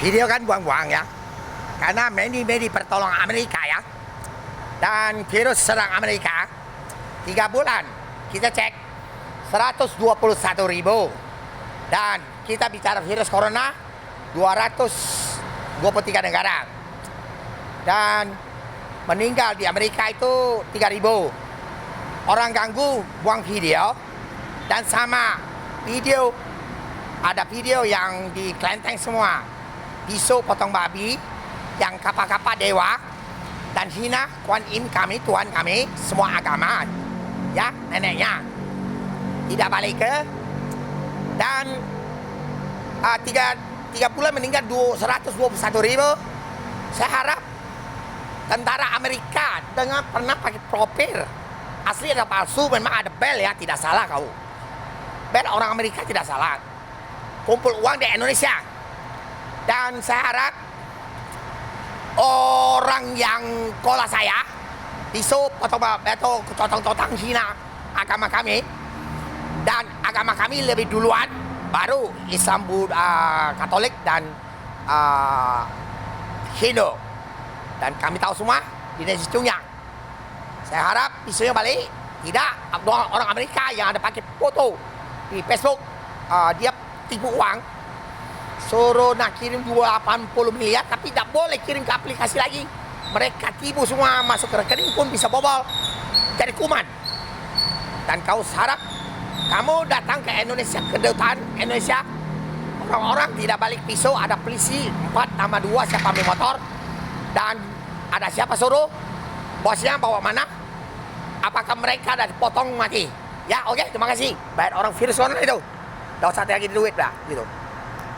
Video kan buang-buang ya. Karena medi pertolongan Amerika ya. Dan virus serang Amerika 3 bulan kita cek 121.000. Dan kita bicara virus corona 223 negara. Dan meninggal di Amerika itu 3.000. Orang ganggu buang video. Dan sama video, ada video yang di Kelenteng semua. Pisau potong babi, yang kapal-kapal dewa, dan hina Kuan Im kami, Tuhan kami, semua agama. Ya, neneknya. Tidak balik ke. Dan 3 bulan meninggal 121.000. Saya harap tentara Amerika dengan pernah pakai profil asli atau palsu, memang ada bel ya, tidak salah kau. Bel orang Amerika tidak salah. Kumpul uang di Indonesia. Dan saya harap orang yang kola saya pisau atau cotong-cotong Cina agama kami, dan agama kami lebih duluan, baru Islam, Katolik dan Hindu. Dan kami tahu semua di Indonesia. Saya harap pisaunya balik. Tidak orang Amerika yang ada pakai foto di Facebook, dia tipu uang, suruh nak kirim 80 miliar, tapi tidak boleh kirim ke aplikasi lagi. Mereka tipu semua, masuk ke rekening pun bisa bobol, jadi kuman. Dan kau harap kamu datang ke Indonesia, kedutaan Indonesia, orang-orang tidak balik pisau, ada polisi 4 tambah 2 siapa ambil motor, dan ada siapa suruh, bosnya bawa mana, apakah mereka ada dipotong mati. Ya, oke, terima kasih. Bayar orang virus corona itu. Tidak usah lagi duit lah, gitu.